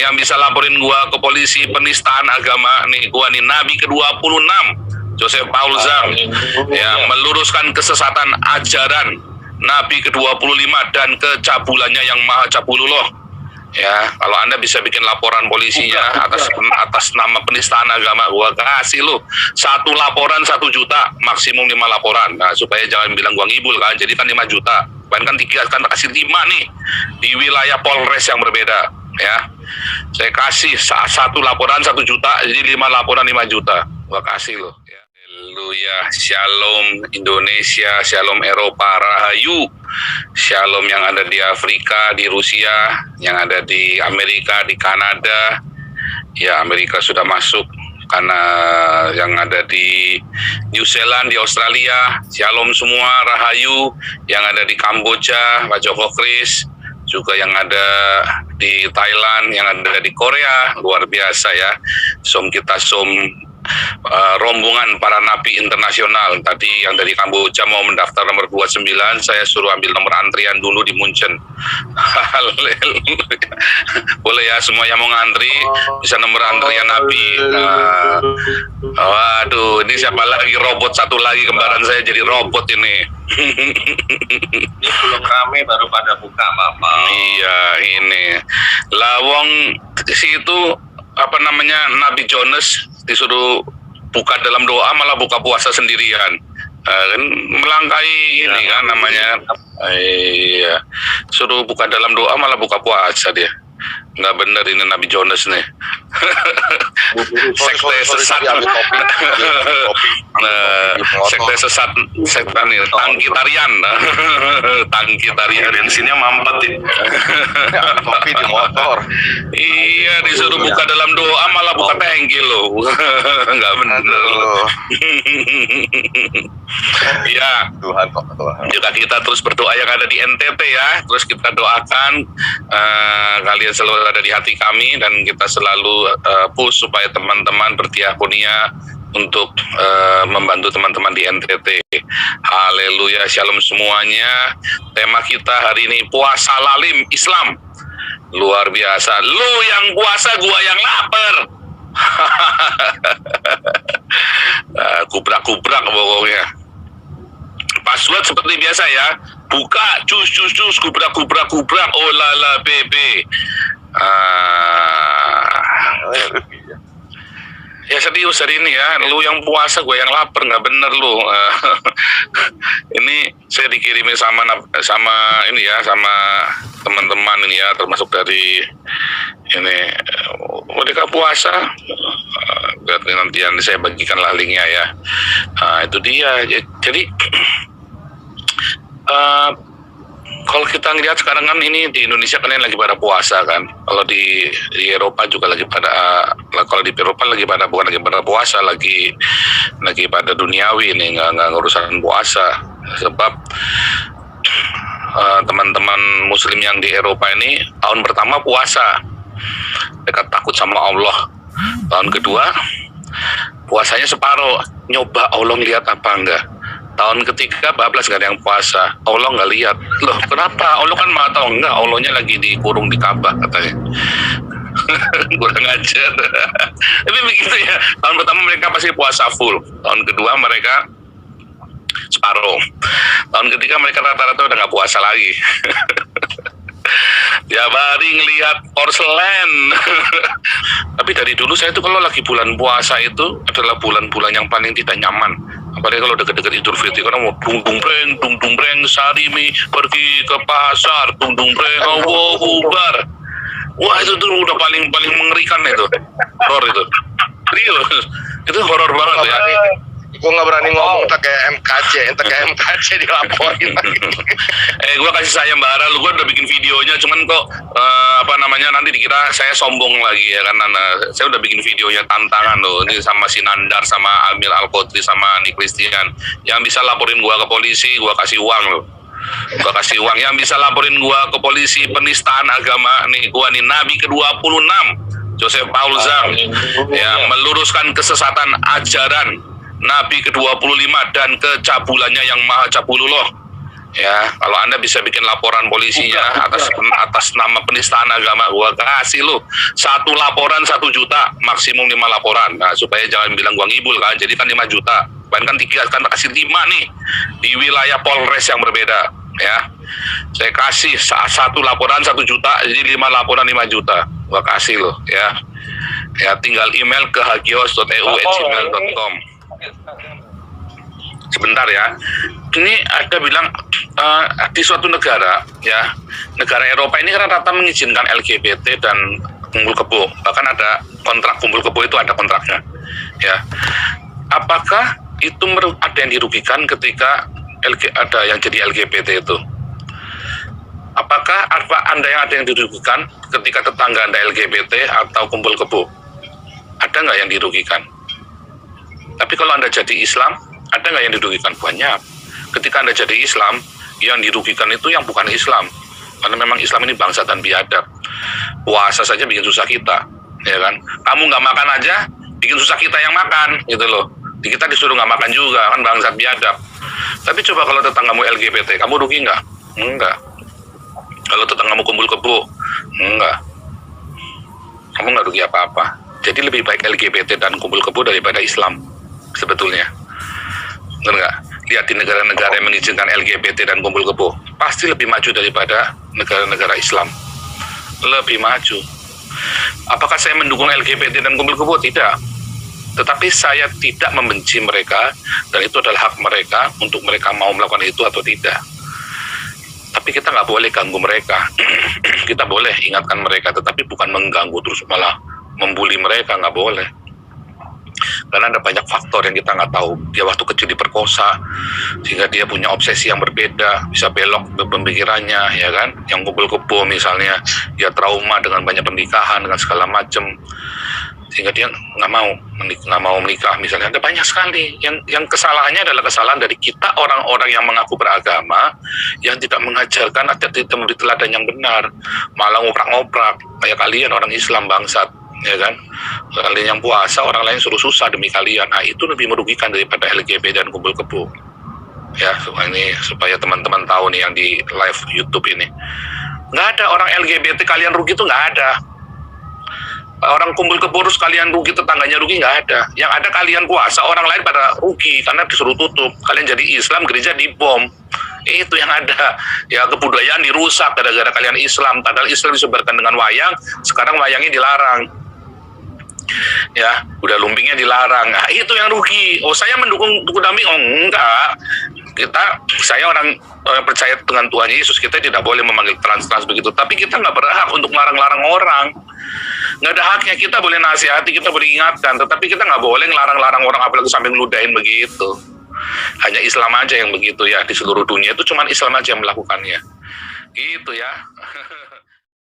Yang bisa laporin gua ke polisi penistaan agama nih, gua nih Nabi ke-26 Joseph Paul Zhang yang meluruskan kesesatan ajaran Nabi ke-25 dan kecabulannya yang maha cabulullah. Ya, kalau Anda bisa bikin laporan polisinya atas nama penistaan agama, gua kasih lu 1 laporan 1 juta, maksimum 5 laporan. Nah, supaya jangan bilang gua ngibul kan. Jadi kan 5 juta. Bahkan 3 kan kasih 5 nih di wilayah Polres yang berbeda, ya. Saya kasih 1 laporan 1 juta, jadi 5 laporan 5 juta. Gua kasih lo. Ya. Haleluya, Shalom Indonesia, Shalom Eropa, Rahayu, Shalom yang ada di Afrika, di Rusia, yang ada di Amerika, di Kanada. Ya, Amerika sudah masuk, karena yang ada di New Zealand, di Australia, Shalom semua, Rahayu, yang ada di Kamboja, Pak Joko Kris, juga yang ada di Thailand, yang ada di Korea, luar biasa ya. Kita rombongan para nabi internasional. Tadi yang dari Kamboja mau mendaftar nomor 29, saya suruh ambil nomor antrian dulu di Munchen. Boleh ya, semua yang mau ngantri bisa nomor antrian nabi. Waduh, ini siapa lagi, robot satu lagi, kembaran saya jadi robot ini. Ini belum rame baru pada buka Bapak. Iya, ini lawong situ apa namanya, Nabi Jonas disuruh buka dalam doa malah buka puasa sendirian. Kan melangkai ini kan namanya. Iya, suruh buka dalam doa malah buka puasa dia. Nggak bener ini Nabi Jonas nih. Sekte sesat. Sekte sesat, setan nih, tangkitarian. Tangkitarian. Bensinnya mampet ya. Kopi di motor. Iya, disuruh buka dalam doa malah buka tangki loh. Nggak bener loh. Iya. Tuhan. Juga kita terus berdoa yang ada di NTT ya. Terus kita doakan kalian selalu ada di hati kami, dan kita selalu push supaya teman-teman berdiakonia untuk membantu teman-teman di NTT. Haleluya, Shalom semuanya. Tema kita hari ini puasa lalim Islam. Luar biasa. Lu yang puasa, gua yang lapar. Kubrak-kubrak pokoknya. Password seperti biasa ya. Buka, cus, kubrak, oh lala bebe. Ya serius hari ini ya, lu yang puasa, gue yang lapar, nggak bener lu. Ini saya dikirimin sama ini ya, sama teman-teman ini ya, termasuk dari ini mereka puasa. Nanti saya bagikan lah linknya ya. Itu dia. Jadi kalau kita ngelihat sekarang kan ini di Indonesia kan lagi pada puasa kan. Kalau di Eropa juga lagi pada, kalau di Eropa lagi pada, bukan lagi pada puasa, lagi pada duniawi ini, nggak urusan puasa. Sebab teman-teman Muslim yang di Eropa ini tahun pertama puasa, mereka takut sama Allah. Tahun kedua puasanya separuh, nyoba Allah lihat apa enggak. Tahun ketiga bablas nggak ada yang puasa, Allah nggak lihat. Loh kenapa? Allah kan maha tahu. Enggak, Allahnya lagi dikurung di Ka'bah katanya. Kurang ajar. Tapi begitu ya, tahun pertama mereka pasti puasa full, tahun kedua mereka separuh, tahun ketiga mereka rata-rata udah nggak puasa lagi. Tiap hari ngelihat porselen. Tapi dari dulu saya tuh kalau lagi bulan puasa itu adalah bulan-bulan yang paling tidak nyaman. Apalagi kalau deket-deket Idul Fitri, karena mau dung dung breng, Sarimi pergi ke pasar, dung breng, Allahu Akbar. Wah itu tuh udah paling mengerikan itu, horor itu. Serius, itu horor banget ya. Gue nggak berani ngomong, tak kayak MKC dilaporin. Gue kasih sayembara, gue udah bikin videonya, cuman kok nanti dikira saya sombong lagi ya, karena saya udah bikin videonya tantangan loh, ini sama si Nandar, sama Amil Al-Qodri, sama Nick Christian. Yang bisa laporin gue ke polisi, gue kasih uang loh. Gue kasih uang. Yang bisa laporin gue ke polisi penistaan agama nih, gue nih Nabi ke-26 Joseph Paul Zhang yang meluruskan kesesatan ajaran Nabi ke-25 dan kecabulannya yang maha cabulullah. Ya, kalau Anda bisa bikin laporan polisinya atas nama penistaan agama, gua kasih lu 1 laporan 1 juta, maksimum 5 laporan. Nah, supaya jangan bilang gua ngibul kan. Jadi kan 5 juta. Bahkan 3 kan kasih 5 nih di wilayah Polres yang berbeda, ya. Saya kasih 1 laporan 1 juta, jadi 5 laporan 5 juta. Gua kasih lo, ya. Ya, tinggal email ke hagios.eu@gmail.com. Sebentar ya. Ini ada bilang di suatu negara, ya, negara Eropa ini kan rata mengizinkan LGBT dan kumpul kebo. Bahkan ada kontrak kumpul kebo, itu ada kontraknya, ya. Apakah itu ada yang dirugikan ketika ada yang jadi LGBT itu? Apakah Anda yang ada yang dirugikan ketika tetangga Anda LGBT atau kumpul kebo? Ada nggak yang dirugikan? Tapi kalau Anda jadi Islam, ada nggak yang dirugikan? Banyak. Ketika Anda jadi Islam, yang dirugikan itu yang bukan Islam. Karena memang Islam ini bangsa dan biadab. Puasa saja bikin susah kita, ya kan? Kamu nggak makan aja, bikin susah kita yang makan, gitu loh. Kita disuruh nggak makan juga, kan bangsa biadab. Tapi coba kalau tetanggamu LGBT, kamu rugi nggak? Enggak. Kalau tetanggamu kumpul kebo, enggak. Kamu nggak rugi apa-apa. Jadi lebih baik LGBT dan kumpul kebo daripada Islam, sebetulnya. Benar nggak? Lihat di negara-negara yang mengizinkan LGBT dan kumpul kebo, pasti lebih maju daripada negara-negara Islam. Lebih maju. Apakah saya mendukung LGBT dan kumpul kebo? Tidak. Tetapi saya tidak membenci mereka, dan itu adalah hak mereka untuk mereka mau melakukan itu atau tidak. Tapi kita nggak boleh ganggu mereka. Kita boleh ingatkan mereka, tetapi bukan mengganggu terus malah membuli mereka, nggak boleh. Karena ada banyak faktor yang kita nggak tahu. Dia waktu kecil diperkosa, sehingga dia punya obsesi yang berbeda, bisa belok pemikirannya, ya kan? Yang kumpul kebo misalnya, dia trauma dengan banyak pernikahan, dengan segala macam, sehingga dia nggak mau menikah misalnya. Ada banyak sekali yang kesalahannya adalah kesalahan dari kita, orang-orang yang mengaku beragama, yang tidak mengajarkan atau tidak memberi teladan yang benar, malah ngoprak-ngoprak kayak kalian orang Islam bangsat, ya kan? Kalian yang puasa, orang lain suruh susah demi kalian. Nah, itu lebih merugikan daripada LGBT dan kumpul kebo. Ya, supaya teman-teman tahu nih yang di live YouTube ini, nggak ada orang LGBT kalian rugi, itu nggak ada. Orang kumpul kebo terus kalian rugi, tetangganya rugi, nggak ada. Yang ada kalian puasa, orang lain pada rugi karena disuruh tutup. Kalian jadi Islam, gereja dibom. Itu yang ada. Ya, kebudayaan dirusak gara-gara kalian Islam. Padahal Islam disebarkan dengan wayang, sekarang wayangnya dilarang. Ya, kuda lumpingnya dilarang. Nah, itu yang rugi. Oh, saya mendukung kuda lumping? Oh, enggak. Saya orang percaya dengan Tuhan Yesus, kita tidak boleh memanggil trans begitu. Tapi kita nggak berhak untuk melarang-larang orang. Nggak ada haknya. Kita boleh nasihati, kita boleh ingatkan, tetapi kita nggak boleh ngelarang-larang orang, apalagi sampai ngeludahin begitu. Hanya Islam aja yang begitu, ya. Di seluruh dunia itu cuma Islam aja yang melakukannya. Gitu ya.